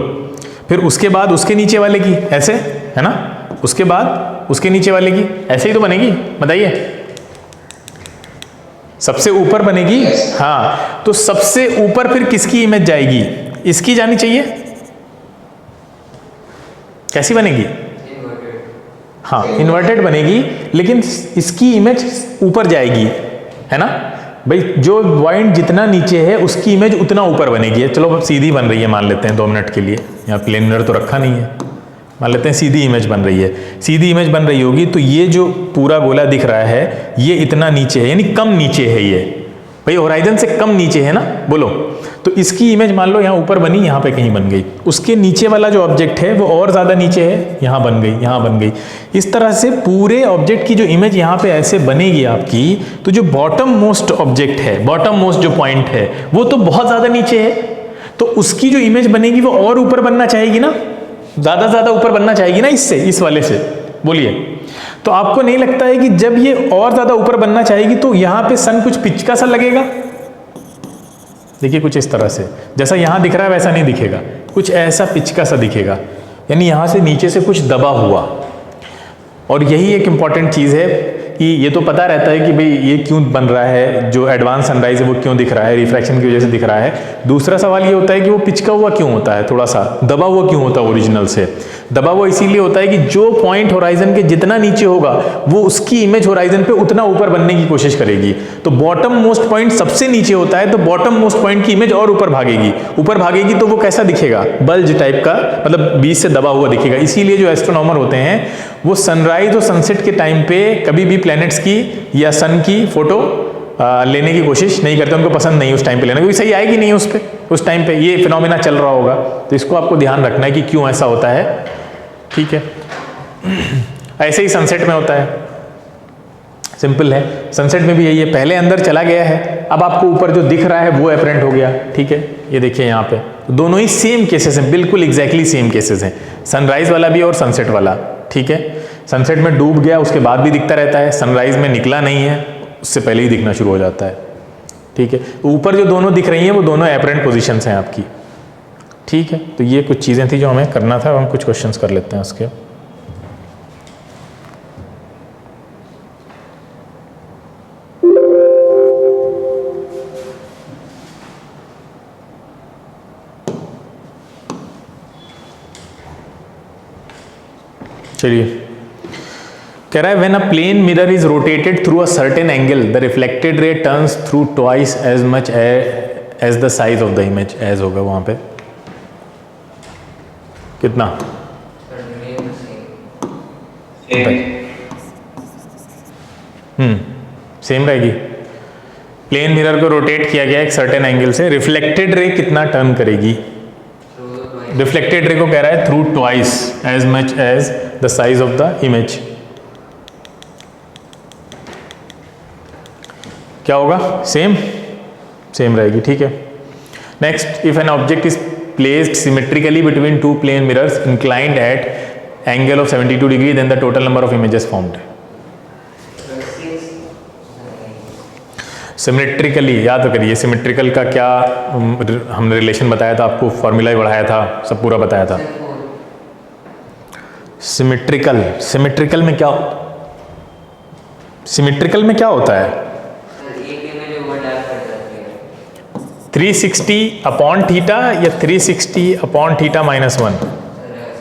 Speaker 1: फिर उसके बाद उसके नीचे वाले की, ऐसे है ना, उसके बाद उसके नीचे वाले की, ऐसे ही तो बनेगी। बताइए, सबसे ऊपर बनेगी। हाँ, तो सबसे ऊपर फिर किसकी इमेज जाएगी? इसकी जानी चाहिए। कैसी बनेगी? हाँ, इन्वर्टेड बनेगी, लेकिन इसकी इमेज ऊपर जाएगी, है ना भाई। जो पॉइंट जितना नीचे है उसकी इमेज उतना ऊपर बनेगी। चलो सीधी बन रही है मान लेते हैं 2 मिनट के लिए, यहाँ प्लेन मिरर तो रखा नहीं है, मान लेते हैं सीधी इमेज बन रही है। सीधी इमेज बन रही होगी तो ये जो पूरा गोला दिख रहा है ये इतना नीचे है, यानी कम नीचे है, ये भाई होराइजन से कम नीचे है ना। बोलो, तो इसकी इमेज मान लो यहाँ ऊपर बनी, यहाँ पे कहीं बन गई, उसके नीचे वाला जो ऑब्जेक्ट है वो और ज़्यादा नीचे है, यहाँ बन गई, यहाँ बन गई। इस तरह से पूरे ऑब्जेक्ट की जो इमेज यहाँ पे ऐसे बनेगी आपकी, तो जो बॉटम मोस्ट ऑब्जेक्ट है, बॉटम मोस्ट जो पॉइंट है वो तो बहुत ज़्यादा नीचे है, तो उसकी जो इमेज बनेगी वो और ऊपर बनना चाहेगी ना, ज़्यादा से ज़्यादा ऊपर बनना चाहेगी ना इससे, इस वाले से। बोलिए, तो आपको नहीं लगता है कि जब ये और ज़्यादा ऊपर बनना चाहेगी तो यहाँ पे सन कुछ पिचका सा लगेगा? देखिए कुछ इस तरह से, जैसा यहाँ दिख रहा है वैसा नहीं दिखेगा, कुछ ऐसा पिचका सा दिखेगा, यानी यहाँ से नीचे से कुछ दबा हुआ। और यही एक इम्पॉर्टेंट चीज़ है कि ये तो पता रहता है कि भाई ये क्यों बन रहा है, जो एडवांस सनराइज है वो क्यों दिख रहा है, रिफ्रैक्शन की वजह से दिख रहा है। दूसरा सवाल ये होता है कि वो पिचका हुआ क्यों होता है, थोड़ा सा दबा हुआ क्यों होता है ओरिजिनल से? दबा हुआ इसीलिए होता है कि जो पॉइंट होराइजन के जितना नीचे होगा वो उसकी इमेज होराइजन पे उतना ऊपर बनने की कोशिश करेगी। तो बॉटम मोस्ट पॉइंट सबसे नीचे होता है, तो बॉटम मोस्ट पॉइंट की इमेज और ऊपर भागेगी, ऊपर भागेगी तो वो कैसा दिखेगा? बल्ज टाइप का, मतलब बीच से दबा हुआ दिखेगा। इसीलिए जो एस्ट्रोनॉमर होते हैं वो सनराइज और सनसेट के टाइम पे कभी भी प्लैनेट्स की या सन की फोटो लेने की कोशिश नहीं करते, उनको पसंद नहीं उस टाइम पे लेना, क्योंकि सही आएगी नहीं उस पे, उस टाइम पे ये फिनोमेना चल रहा होगा। तो इसको आपको ध्यान रखना है कि क्यों ऐसा होता है। ठीक है, ऐसे ही सनसेट में होता है, सिंपल है। सनसेट में भी यही है, पहले अंदर चला गया है, अब आपको ऊपर जो दिख रहा है वो एपरेंट हो गया। ठीक है, ये देखिए यहाँ पे दोनों ही सेम केसेस हैं, बिल्कुल एग्जैक्टली सेम केसेस हैं, सनराइज वाला भी और सनसेट वाला। ठीक है, सनसेट में डूब गया उसके बाद भी दिखता रहता है, सनराइज में निकला नहीं है उससे पहले ही दिखना शुरू हो जाता है। ठीक है, ऊपर जो दोनों दिख रही हैं वो दोनों एपरेंट पोजीशंस हैं आपकी। ठीक है, तो ये कुछ चीज़ें थी जो हमें करना था, हम कुछ क्वेश्चंस कर लेते हैं उसके। चलिए, कह रहा है when a plane mirror is rotated through a certain angle the reflected ray turns through twice as much as the size of the image. As होगा वहां पे कितना? सेम रहेगी। प्लेन मिरर को रोटेट किया गया एक सर्टेन एंगल से, रिफ्लेक्टेड रे कितना टर्न करेगी? रिफ्लेक्टेड रे को कह रहा है through twice as much as the size of the image. क्या होगा? सेम सेम रहेगी। ठीक है, next, if an object is placed symmetrically between two plane mirrors inclined at angle of 72 degree then the total number of images formed. Symmetrically याद करिए, symmetrical का क्या हमने रिलेशन बताया था आपको, फॉर्मूला ही बढ़ाया था, सब पूरा बताया था। सिमेट्रिकल, सिमेट्रिकल में क्या, सिमेट्रिकल में क्या होता है? 360 अपॉन थीटा या 360 अपॉन थीटा -1,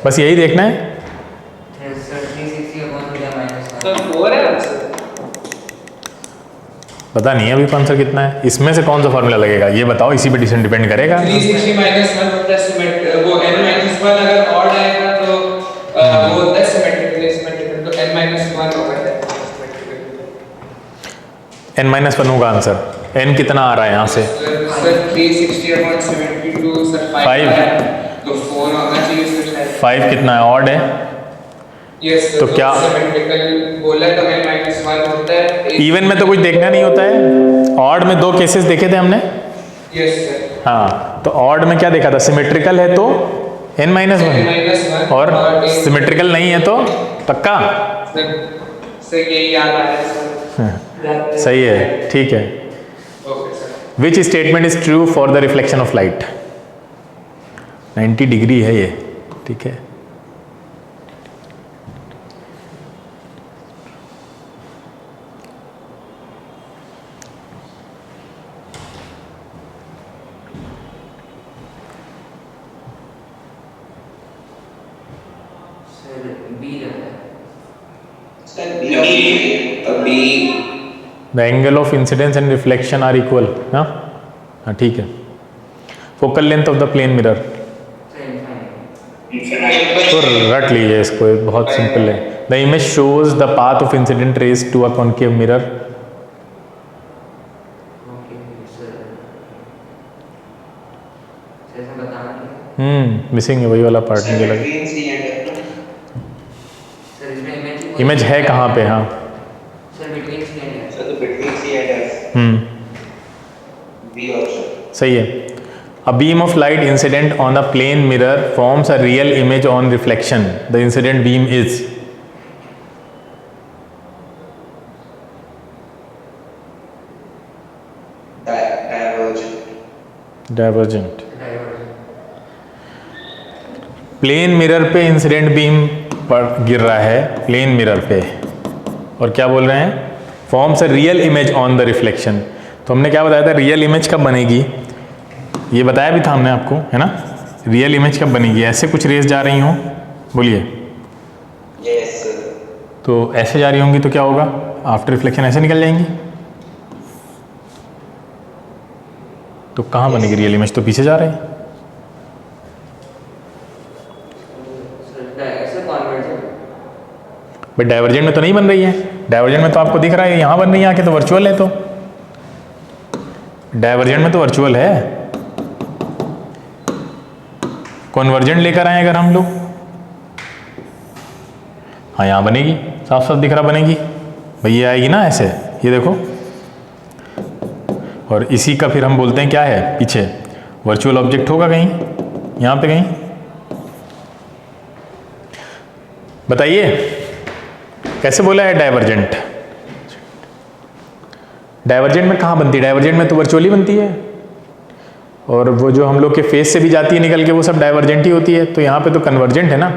Speaker 1: बस यही देखना है। पता नहीं है अभी आंसर कितना है, इसमें से कौन सा फॉर्मूला लगेगा ये बताओ, इसी पे डिपेंड करेगा।
Speaker 2: 360 -1 होता है सिमेट्रिकल, वो n-1 अगर ऑड आएगा तो वो होता है सिमेट्रिकल, सिमेट्रिकल तो n-1 होगा।
Speaker 1: n-1 होगा आंसर। n कितना आ रहा है यहाँ से?
Speaker 2: सर 360 अपॉन 72 सर 5 तो 4 होना चाहिए सर।
Speaker 1: 5 कितना है? ऑड है।
Speaker 2: यस,
Speaker 1: तो क्या
Speaker 2: सिमेट्रिकल बोला तो n-1 होता है।
Speaker 1: इवन में तो कुछ देखना नहीं होता है, ऑड में 2 केसेस देखे थे हमने।
Speaker 2: Yes sir.
Speaker 1: हाँ, तो ऑड में क्या देखा था? सिमेट्रिकल है तो n-1 और सिमेट्रिकल नहीं है तो पक्का।
Speaker 2: सर यही याद आ रहा है सर।
Speaker 1: सही है, ठीक है।
Speaker 2: Okay sir.
Speaker 1: Which statement is true for the reflection of light? 90 degree है ये, ठीक है। The angle of incidence and reflection are equal, ना? हाँ ठीक है। Focal length of the plane mirror, तो रट लीजिए इसको, बहुत सिंपल है। The image shows the path of incident rays to a concave mirror. Missing है वही वाला पार्ट मुझे लगा। इमेज है कहाँ पे? हाँ सही है। A beam of light incident on a plane mirror forms a real image on reflection. The incident beam is divergent. Plane mirror पे इंसिडेंट बीम पर गिर रहा है, प्लेन मिरर पे, और क्या बोल रहे हैं? Forms a real image on the reflection. तो हमने क्या बताया था? रियल इमेज कब बनेगी, ये बताया भी था हमने आपको, है ना? रियल इमेज कब बनेगी? ऐसे कुछ रेस जा रही हों, बोलिए।
Speaker 2: यस।
Speaker 1: तो ऐसे जा रही होंगी तो क्या होगा? आफ्टर रिफ्लेक्शन ऐसे निकल जाएंगी। तो कहाँ बनेगी रियल इमेज? तो पीछे जा रहे हैं। बट डाइवर्जेंट में तो नहीं बन रही है। डाइवर्जेंट में तो आपको दिख रहा है यहाँ बन रही है आके, तो वर्चुअल है। तो डाइवर्जेंट में तो वर्चुअल है। कन्वर्जेंट लेकर आए अगर हम लोग, हाँ यहाँ बनेगी, साफ साफ दिख रहा बनेगी भाई, ये आएगी ना ऐसे, ये देखो। और इसी का फिर हम बोलते हैं क्या है? पीछे वर्चुअल ऑब्जेक्ट होगा कहीं, यहाँ पे कहीं बताइए कैसे बोला है डाइवर्जेंट? डाइवर्जेंट में कहाँ बनती है? डाइवर्जेंट में तो वर्चुअली बनती है, और वो जो हम लोग के फेस से भी जाती है निकल के वो सब डाइवर्जेंट ही होती है। तो यहाँ पे तो कन्वर्जेंट है ना।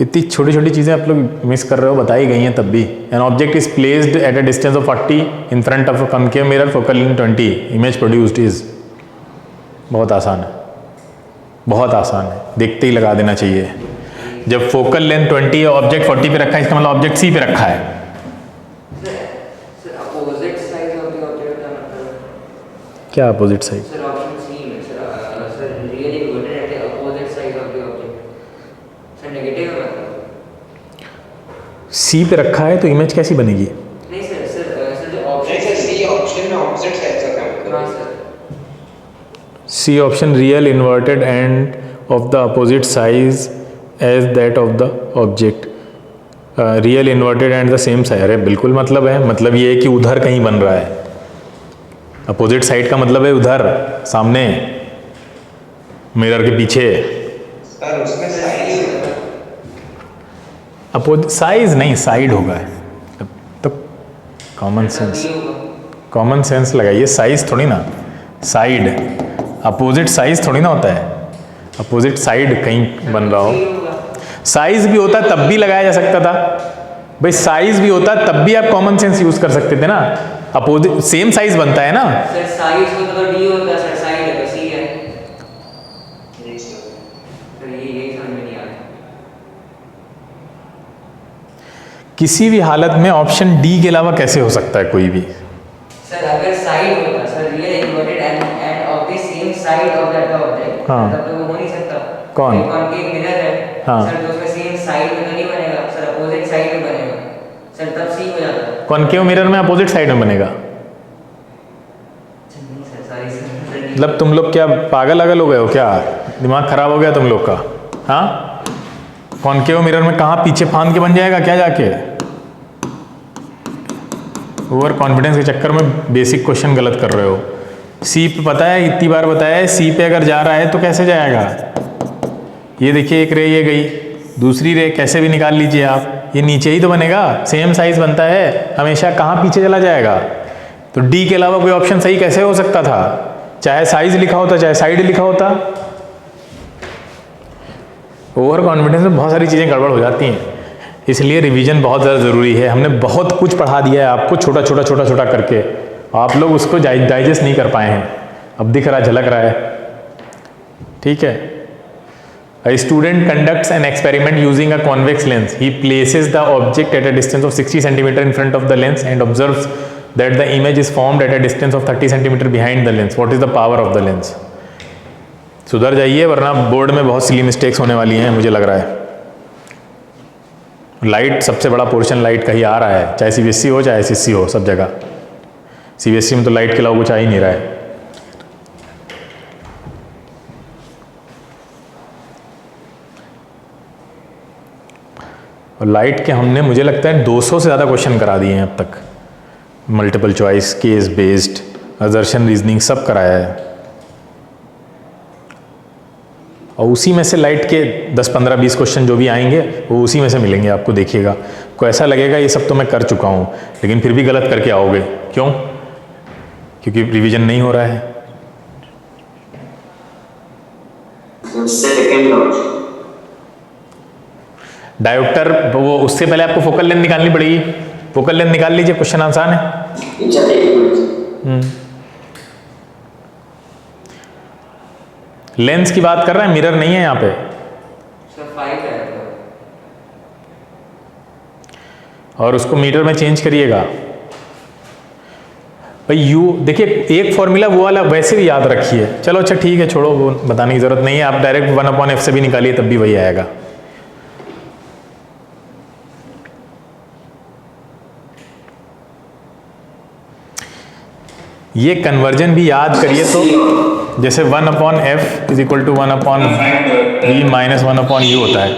Speaker 1: इतनी छोटी छोटी चीज़ें आप लोग मिस कर रहे हो, बताई गई हैं तब भी। N object is placed at a distance of 40 in front of a concave mirror, focal length 20, image produced is. बहुत आसान है, बहुत आसान है, देखते ही लगा देना चाहिए। जब फोकल लेंथ 20 है, ऑब्जेक्ट 40 पे रखा है, इसका मतलब ऑब्जेक्ट सी पे रखा है।
Speaker 3: Opposite side of the object का मतलब
Speaker 1: क्या opposite side?
Speaker 3: Sir option C में sir real inverted at the opposite side of the object. Sir negative है मतलब
Speaker 1: सी पे रखा है तो इमेज कैसी बनेगी?
Speaker 3: नहीं सर सर जो ऑप्शन
Speaker 2: नहीं सर, सी ऑप्शन में ऑपोजिट साइड का काम कर रहा है।
Speaker 1: C option real inverted and of the opposite size as that of the object, real inverted and the same size. अरे बिल्कुल मतलब है, मतलब ये है कि उधर कहीं बन रहा है। अपोजिट साइड का मतलब है उधर, सामने मिरर के पीछे।
Speaker 2: सर उसमें साइज
Speaker 1: अपोजिट साइज नहीं, साइड होगा। तो कॉमन सेंस, कॉमन सेंस लगाइए। साइज थोड़ी ना, साइड, अपोजिट साइज थोड़ी ना होता है। अपोजिट साइड कहीं बन रहा हो, साइज भी होता तब भी लगाया जा सकता था भाई। साइज भी होता तब भी आप कॉमन सेंस यूज कर सकते थे ना। अपोजिट सेम साइज बनता है ना।
Speaker 3: सर साइज होता तो डी होता, सर साइड है तो सी है।
Speaker 2: नहीं सर,
Speaker 3: तो ये समझ में नहीं आ रहा।
Speaker 1: किसी भी हालत में ऑप्शन डी के अलावा कैसे हो सकता है कोई भी?
Speaker 3: सर अगर साइड होता sir real inverted and of the same side of that object,
Speaker 1: हाँ।
Speaker 3: तब तो वो हो नहीं सकता।
Speaker 1: कौन?
Speaker 3: कॉनकेव मिरर है।
Speaker 1: हाँ।
Speaker 3: सर तो उसमें सेम साइड में तो नहीं बनेगा सर, अपोजिट साइड में बनेगा सर, तब सी हो जाता।
Speaker 1: कॉनकेव मिरर में अपोजिट साइड में बनेगा?
Speaker 3: नहीं सर, सॉरी सर।
Speaker 1: मतलब तुम लोग क्या पागल अगल हो गए हो क्या? दिमाग खराब हो गया तुम लोग का? हाँ, कॉनकेव मिरर में कहाँ पीछे फांद के बन जाएगा क्या जाके? ओवर कॉन्फिडेंस के चक्कर में बेसिक क्वेश्चन गलत कर रहे हो। सी पे पता है, इतनी बार बताया है, सी पे अगर जा रहा है तो कैसे जाएगा? ये देखिए एक रे ये गई, दूसरी रे कैसे भी निकाल लीजिए आप, ये नीचे ही तो बनेगा, सेम साइज बनता है हमेशा, कहाँ पीछे चला जाएगा? तो डी के अलावा कोई ऑप्शन सही कैसे हो सकता था? चाहे साइज लिखा होता, चाहे साइड लिखा होता। ओवर कॉन्फिडेंस में बहुत सारी चीज़ें गड़बड़ हो जाती हैं, इसलिए रिवीजन बहुत ज़्यादा ज़रूरी है। हमने बहुत कुछ पढ़ा दिया है आपको छोटा छोटा छोटा छोटा करके, आप लोग उसको डाइजेस्ट नहीं कर पाए हैं। अब दिख रहा, झलक रहा है, ठीक है। A student conducts an experiment using a convex lens. He places the object at a distance of 60 cm in front of the lens and observes that the image is formed at a distance of 30 cm behind the lens. What is the power of the lens? सुधर जाइए वरना board में बहुत silly mistakes होने वाली हैं, मुझे लग रहा है। लाइट सबसे बड़ा पोर्शन लाइट का ही आ रहा है, चाहे सीबीएसई हो चाहे एसएससी हो, सब जगह। सीबीएसई में तो लाइट के अलावा कुछ आ ही नहीं रहा है। और लाइट के हमने मुझे लगता है 200 से ज़्यादा क्वेश्चन करा दिए हैं अब तक। Multiple choice, case based, assertion, reasoning सब कराया है। और उसी में से लाइट के 10, 15, 20 क्वेश्चन जो भी आएंगे वो उसी में से मिलेंगे आपको, देखिएगा। को ऐसा लगेगा ये सब तो मैं कर चुका हूँ, लेकिन फिर भी गलत करके आओगे। क्यों? क्योंकि रिवीजन नहीं हो रहा है। डायोप्टर, वो उससे पहले आपको फोकल लेंथ निकालनी पड़ेगी। फोकल लेंथ निकाल लीजिए, क्वेश्चन आसान है। लेंस की बात कर रहे हैं, मिरर नहीं है यहाँ पे। और उसको मीटर में चेंज करिएगा भाई। यू देखिए, एक फॉर्मूला वो वाला वैसे भी याद रखिए। चलो अच्छा ठीक है, छोड़ो, वो बताने की जरूरत नहीं है। आप डायरेक्ट 1/f से भी निकालिए तब भी वही आएगा। ये कन्वर्जन भी याद करिए तो, जैसे 1/f is equal to 1/v minus 1/u होता है।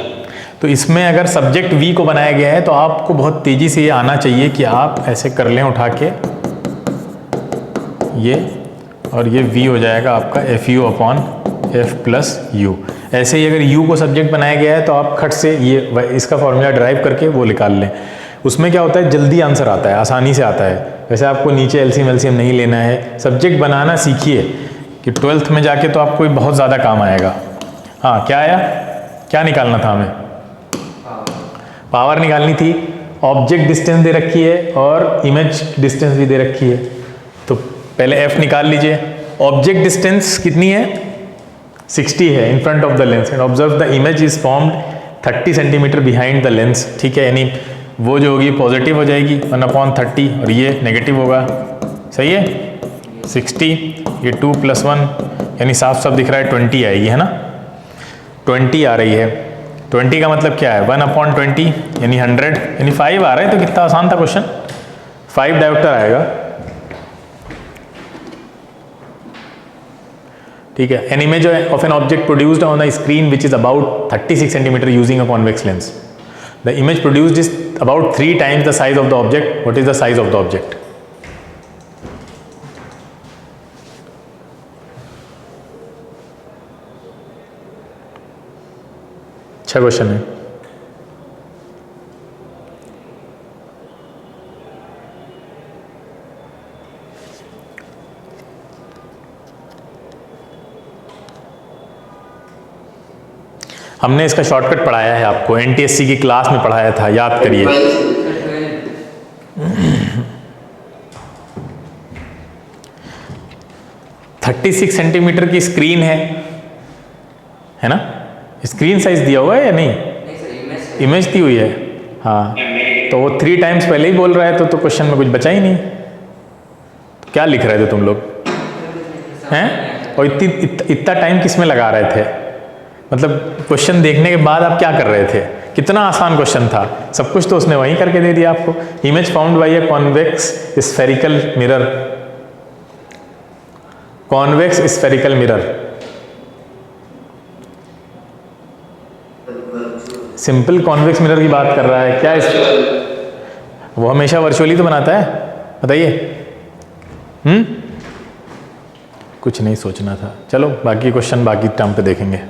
Speaker 1: तो इसमें अगर सब्जेक्ट v को बनाया गया है तो आपको बहुत तेज़ी से ये आना चाहिए कि आप ऐसे कर लें उठा के ये, और ये v हो जाएगा आपका FU/a। F plus you. ऐसे ही अगर यू को सब्जेक्ट बनाया गया है तो आप खट से ये इसका फॉर्मूला ड्राइव करके वो निकाल लें। उसमें क्या होता है, जल्दी आंसर आता है, आसानी से आता है। वैसे आपको नीचे एलसीएम एलसीएम नहीं लेना है, सब्जेक्ट बनाना सीखिए कि 12th में जाके तो आपको बहुत ज़्यादा काम आएगा। हाँ, क्या आया, क्या निकालना था हमें? पावर निकालनी थी। ऑब्जेक्ट डिस्टेंस दे रखी है और इमेज डिस्टेंस भी दे रखी है, तो पहले एफ निकाल लीजिए। ऑब्जेक्ट डिस्टेंस कितनी है? 60 है in front of the lens, and observe the image is formed 30 centimetre behind the lens. ठीक है, यानी वो जो होगी पॉजिटिव हो जाएगी 1/30 और ये नेगेटिव होगा। सही है, 60, ये 2 + 1 यानी साफ साफ दिख रहा है 20 आएगी, है ना? 20 आ रही है। 20 का मतलब क्या है? 1/20 यानी 100, यानी 5 आ रहा है। तो कितना आसान था क्वेश्चन, 5 डायोप्टर आएगा। ठीक है, an image of an object produced on a screen which is about 36 centimetre using a convex lens. The image produced is about 3 times the size of the object. What is the size of the object? अच्छा question है। हमने इसका shortcut पढ़ाया है आपको, NTSC की class में पढ़ाया था, याद करिए। 36 सेंटीमीटर की स्क्रीन है ना? स्क्रीन साइज दिया हुआ है या नहीं? इमेज दी हुई है। हाँ, तो वो 3 times पहले ही बोल रहा है, तो क्वेश्चन में कुछ बचा ही नहीं। तो क्या लिख रहे थे तुम लोग हैं? और इतना टाइम किस में लगा रहे थे? मतलब क्वेश्चन देखने के बाद आप क्या कर रहे थे? कितना आसान क्वेश्चन था, सब कुछ तो उसने वहीं करके दे दिया आपको। Image found by a convex spherical mirror, convex spherical mirror. Simple convex mirror की बात कर रहा है क्या? वो हमेशा वर्चुअली तो बनाता है, बताइए। कुछ नहीं सोचना था। चलो बाकी क्वेश्चन बाकी टाइम पे देखेंगे।